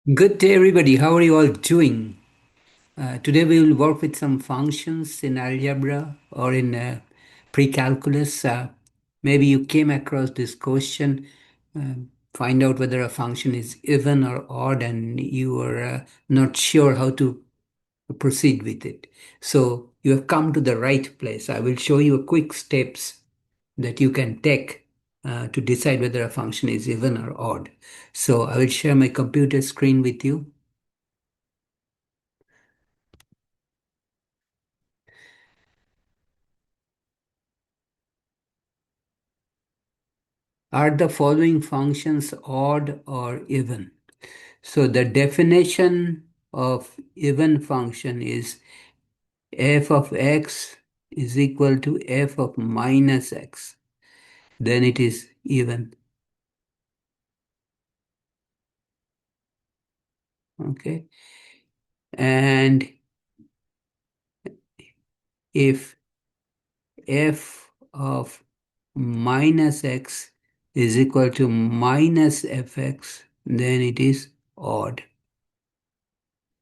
Good day, everybody. How are you all doing? Today we will work with some functions in algebra or in pre-calculus. Maybe you came across this question, uh, find out whether a function is even or odd, and you are not sure how to proceed with it. So you have come to the right place. I will show you quick steps that you can take to decide whether a function is even or odd. So I will share my computer screen with you. Are the following functions odd or even? So the definition of even function is f of x is equal to f of minus x. Then it is even. Okay. And if f of minus x is equal to minus fx, then it is odd.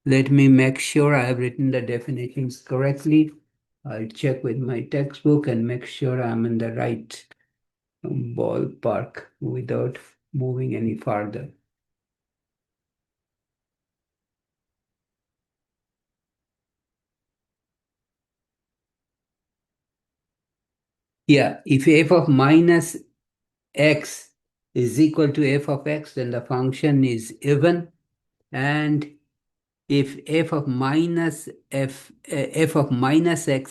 Let me make sure I have written the definitions correctly. I'll check with my textbook and make sure I'm in the right ballpark without moving any farther. Yeah, if f of minus x is equal to f of x, then the function is even. And if f of minus x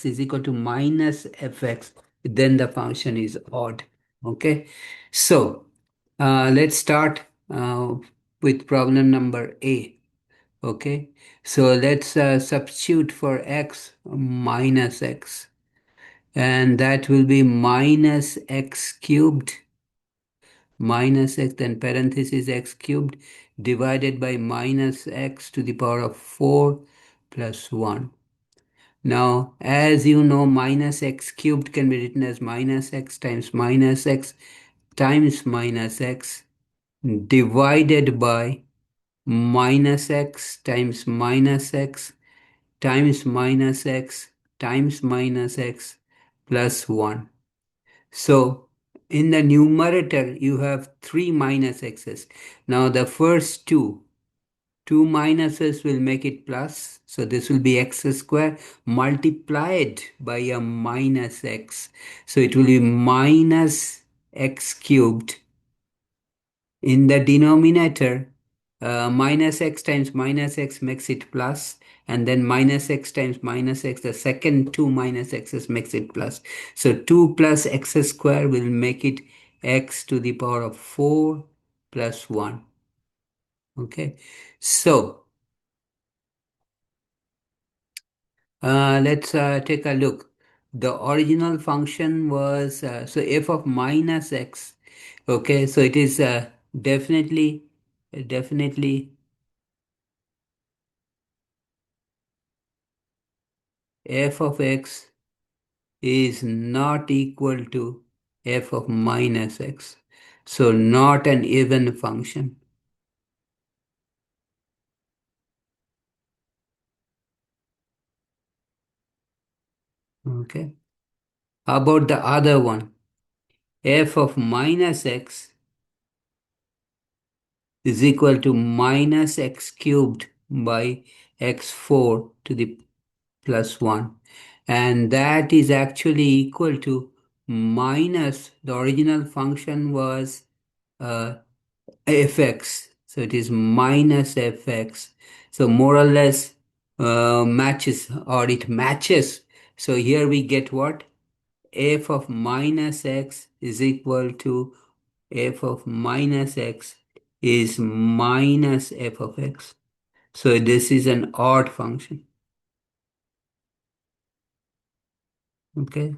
is equal to minus fx, then the function is odd. Okay, so let's start with problem number A. Okay, so let's substitute for x minus x, and that will be minus x cubed minus x, then parenthesis x cubed divided by minus x to the power of 4 plus 1. Now, as you know, minus x cubed can be written as minus x times minus x divided by minus x times minus x plus 1. So in the numerator, you have three minus x's. Now the first two minuses will make it plus. So this will be x square multiplied by a minus x. So it will be minus x cubed in the denominator. Minus x times minus x makes it plus, and then minus x times minus x, the second two minus x's makes it plus. So 2 plus x square will make it x to the power of 4 plus 1. Okay, so let's take a look. The original function was so f of minus x. Okay, so it is definitely f of x is not equal to f of minus x. So not an even function. Okay. How about the other one? F of minus x is equal to minus x cubed by x4 to the plus 1. And that is actually equal to minus the original function was uh, fx. So it is minus fx. So more or less matches, or it matches. So here we get what? F of minus x is equal to f of minus x is minus f of x. So this is an odd function. Okay.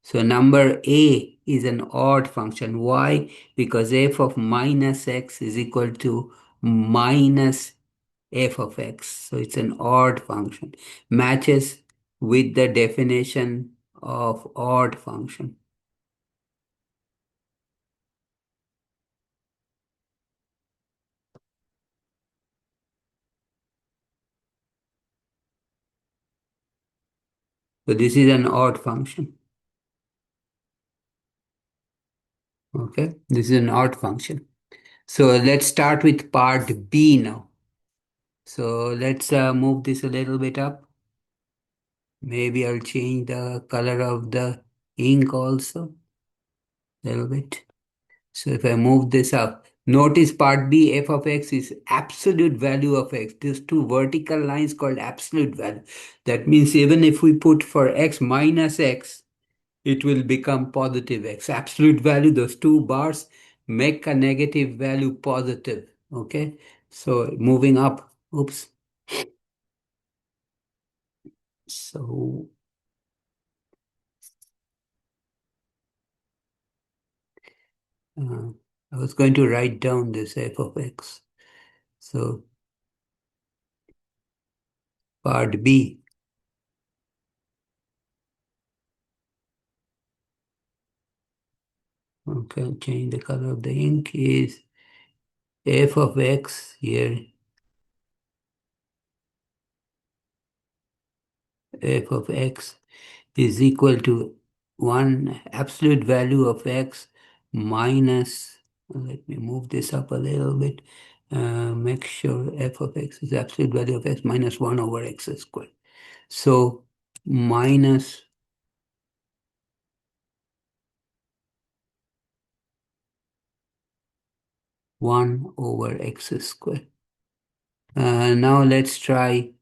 So number A is an odd function. Why? Because f of minus x is equal to minus f of x. So it's an odd function. Matches with the definition of odd function. So this is an odd function. Okay, this is an odd function. So let's start with part B now. So let's move this a little bit up. Maybe I'll change the color of the ink also a little bit. So if I move this up, notice part B, f of x is absolute value of x. These two vertical lines called absolute value. That means even if we put for x minus x, it will become positive x. Absolute value, those two bars make a negative value positive. Okay. So moving up, oops. So uh, I was going to write down this f of x. So part B, okay, change the color of the ink is f of x here, f of x is equal to 1 absolute value of x minus, let me move this up a little bit, make sure f of x is absolute value of x minus 1 over x squared. So minus 1 over x squared. Now let's try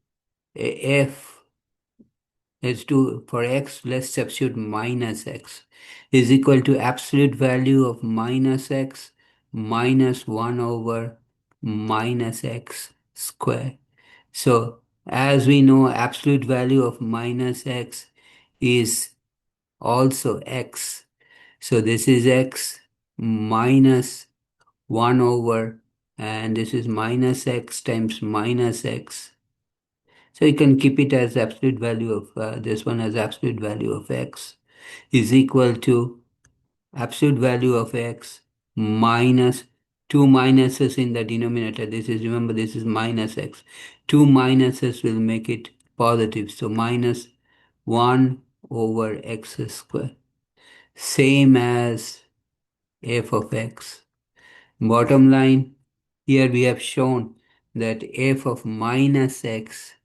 f. Let's do for x, let's substitute minus x is equal to absolute value of minus x minus 1 over minus x square. So as we know, absolute value of minus x is also x. So this is x minus 1 over, and this is minus x times minus x. So you can keep it as absolute value of this one as absolute value of x is equal to absolute value of x minus two minuses in the denominator. This is, remember, this is minus x. Two minuses will make it positive. So minus 1 over x squared. Same as f of x. Bottom line, here we have shown that f of minus x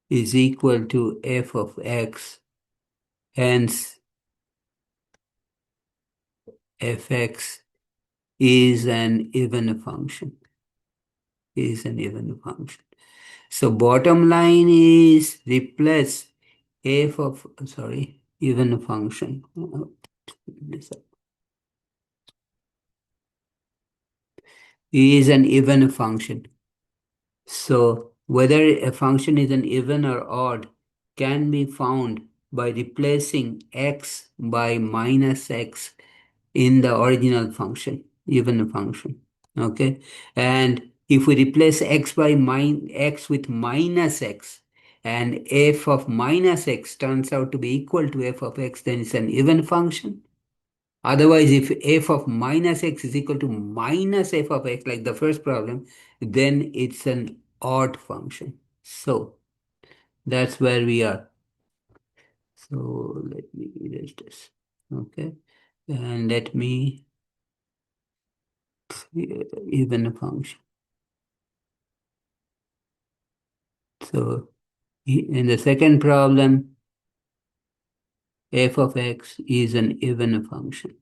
is equal to f of x. Hence, fx is an even function. Is an even function. So bottom line is replace f of, sorry, even function. Is an even function. So whether a function is an even or odd can be found by replacing x by minus x in the original function, even function. Okay. And if we replace x by x with minus x, and f of minus x turns out to be equal to f of x, then it's an even function. Otherwise, if f of minus x is equal to minus f of x, like the first problem, then it's an odd function. So that's where we are. So let me erase this. Okay. And let me even a function. So in the second problem, f of x is an even function.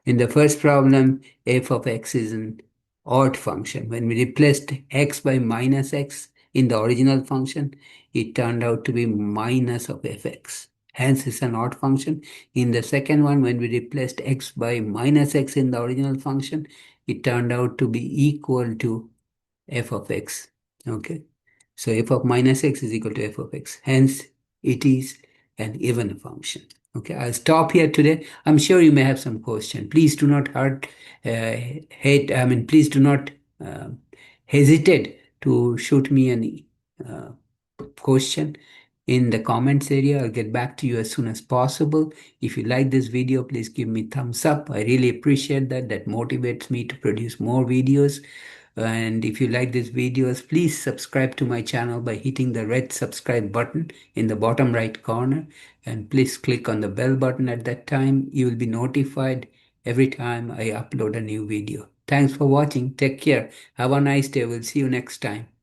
In the first problem, f of x is an odd function. When we replaced x by minus x in the original function, it turned out to be minus of fx. Hence, it's an odd function. In the second one, when we replaced x by minus x in the original function, it turned out to be equal to f of x. Okay. So f of minus x is equal to f of x. Hence, it is an even function. Okay, I'll stop here today. I'm sure you may have some question. Please do not please do not hesitate to shoot me any question. in the comments area. I'll get back to you as soon as possible. If you like this video, please give me thumbs up. I really appreciate that. That motivates me to produce more videos. And if you like these videos, please subscribe to my channel by hitting the red subscribe button in the bottom right corner. And please click on the bell button at that time. You will be notified every time I upload a new video. Thanks for watching. Take care. Have a nice day. We'll see you next time.